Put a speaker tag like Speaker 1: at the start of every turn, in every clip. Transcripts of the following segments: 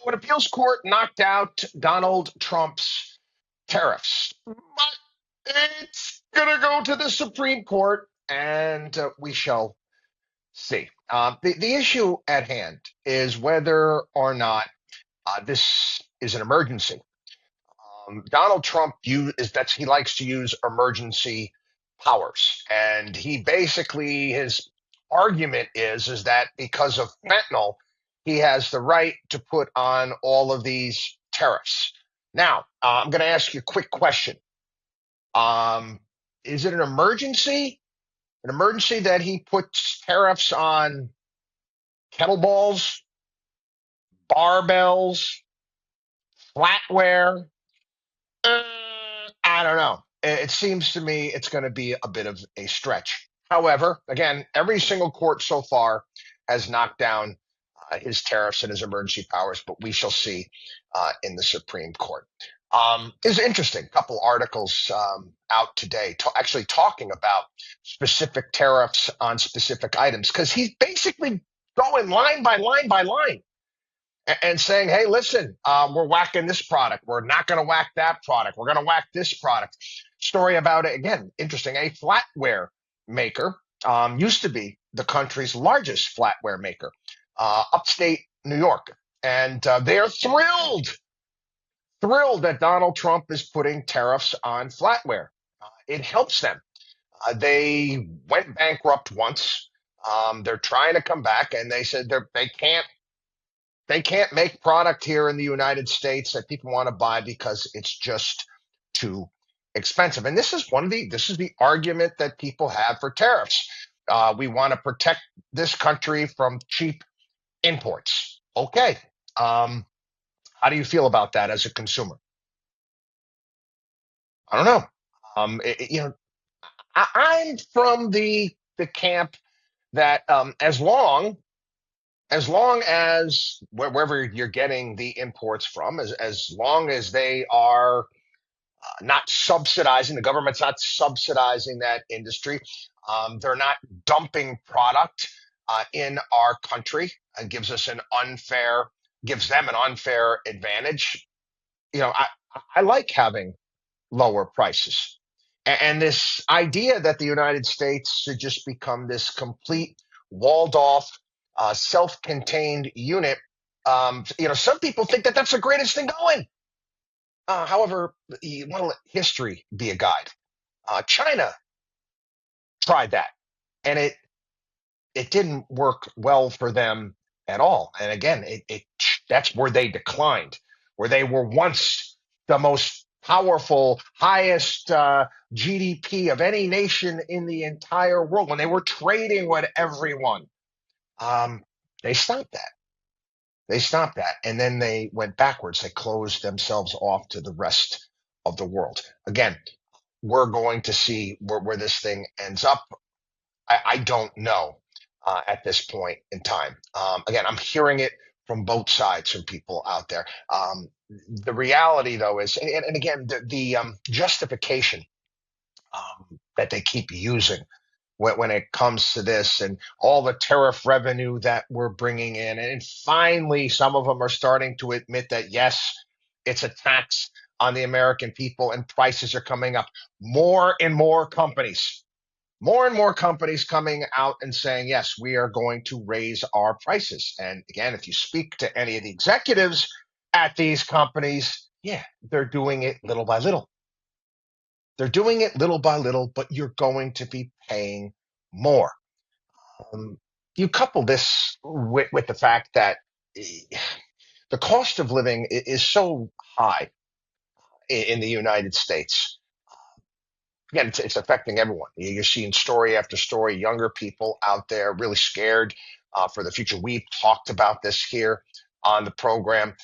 Speaker 1: An appeals court knocked out Donald Trump's tariffs, but it's going to go to the Supreme Court, and we shall see. The issue at hand is whether or not this is an emergency. Donald Trump he likes to use emergency powers, and he basically his argument is that because of fentanyl, he has the right to put on all of these tariffs. Now, I'm going to ask you a quick question. Is it an emergency? An emergency that he puts tariffs on kettlebells, barbells, flatware? Uh, I don't know. It seems to me it's going to be a bit of a stretch. However, again, every single court so far has knocked down his tariffs and his emergency powers, but we shall see in the Supreme Court. It's interesting. A couple articles out today, actually talking about specific tariffs on specific items, because he's basically going line by line by line and saying, hey, listen, we're whacking this product. We're not going to whack that product. We're going to whack this product. Story about it, again, interesting. A flatware maker used to be the country's largest flatware maker, upstate New York. And they're thrilled that Donald Trump is putting tariffs on flatware. It helps them. They went bankrupt once. They're trying to come back, and they said they can't make product here in the United States that people want to buy because it's just too expensive. And this is the argument that people have for tariffs. We want to protect this country from cheap imports. Okay. How do you feel about that as a consumer? I don't know. I'm from the camp that as long as wherever you're getting the imports from, as long as they are not subsidizing, the government's not subsidizing that industry, they're not dumping product in our country and gives them an unfair advantage. I like having lower prices. And this idea that the United States should just become this complete walled off, self-contained unit. Some people think that that's the greatest thing going. However, you want to let history be a guide. China tried that, and it didn't work well for them at all. And again, that's where they declined, where they were once the most powerful, highest GDP of any nation in the entire world, when they were trading with everyone. They stopped that. They stopped that, and then they went backwards. They closed themselves off to the rest of the world. Again, we're going to see where this thing ends up. I don't know at this point in time. Again, I'm hearing it from both sides from people out there. The reality, though, is, and again, the justification that they keep using when it comes to this and all the tariff revenue that we're bringing in. And finally, some of them are starting to admit that, yes, it's a tax on the American people and prices are coming up. More and more companies coming out and saying, yes, we are going to raise our prices. And again, if you speak to any of the executives at these companies, yeah, they're doing it little by little. They're doing it little by little, but you're going to be paying more. You couple this with the fact that the cost of living is so high in the United States. Again, it's affecting everyone. You're seeing story after story, younger people out there really scared for the future. We've talked about this here on the program.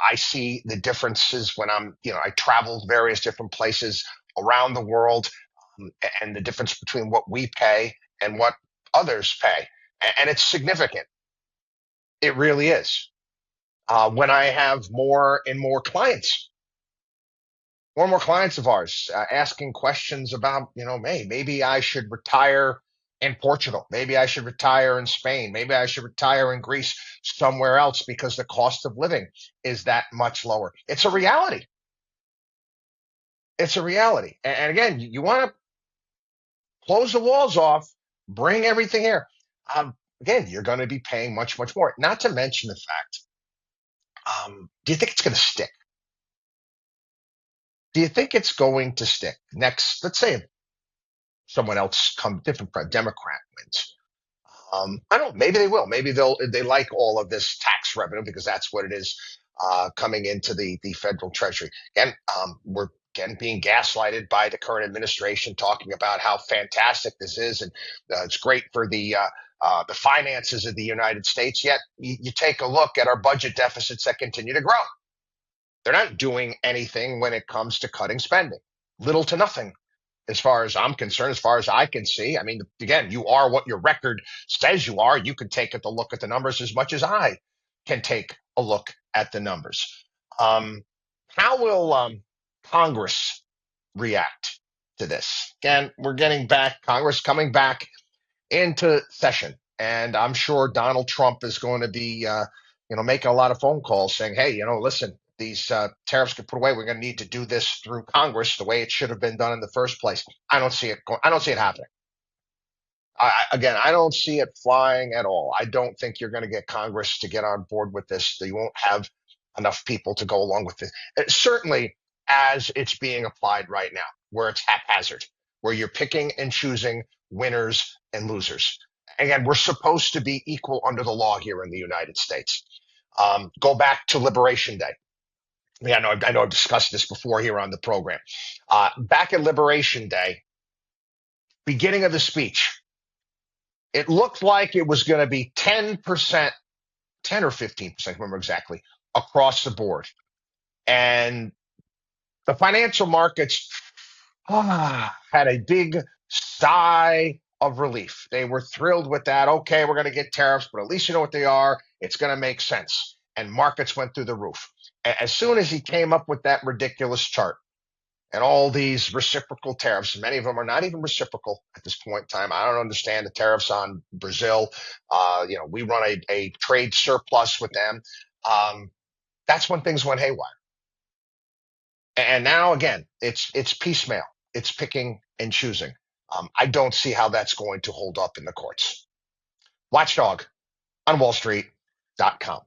Speaker 1: I see the differences when I travel various different places around the world, and the difference between what we pay and what others pay. And it's significant. It really is. When I have more and more clients of ours asking questions about, hey, maybe I should retire in Portugal. Maybe I should retire in Spain. Maybe I should retire in Greece, somewhere else, because the cost of living is that much lower. It's a reality. It's a reality. And again, you want to close the walls off, bring everything here. Again, you're going to be paying much, much more. Not to mention the fact, do you think it's going to stick? Do you think it's going to stick next? Let's say someone else different Democrat wins. I don't know. Maybe they will. Maybe they like all of this tax revenue because that's what it is coming into the federal treasury. And we're again being gaslighted by the current administration, talking about how fantastic this is and it's great for the finances of the United States. Yet you take a look at our budget deficits that continue to grow. They're not doing anything when it comes to cutting spending. Little to nothing as far as I'm concerned, as far as I can see. I mean, again, you are what your record says you are. You can take a look at the numbers as much as I can take a look at the numbers. How will Congress react to this? Again, we're getting back, Congress coming back into session. And I'm sure Donald Trump is going to be, making a lot of phone calls saying, hey, listen, these tariffs get put away. We're going to need to do this through Congress the way it should have been done in the first place. I don't see it. I don't see it happening. I don't see it flying at all. I don't think you're going to get Congress to get on board with this. You won't have enough people to go along with it. Certainly, as it's being applied right now, where it's haphazard, where you're picking and choosing winners and losers. Again, we're supposed to be equal under the law here in the United States. Go back to Liberation Day. Yeah, I know I've discussed this before here on the program. Back at Liberation Day, beginning of the speech, it looked like it was going to be 10%, 10 or 15%, I remember exactly, across the board. And the financial markets had a big sigh of relief. They were thrilled with that. Okay, we're going to get tariffs, but at least you know what they are. It's going to make sense. And markets went through the roof. As soon as he came up with that ridiculous chart and all these reciprocal tariffs, many of them are not even reciprocal at this point in time. I don't understand the tariffs on Brazil. We run a trade surplus with them. That's when things went haywire. And now again, it's piecemeal. It's picking and choosing. I don't see how that's going to hold up in the courts. Watchdog on wallstreet.com.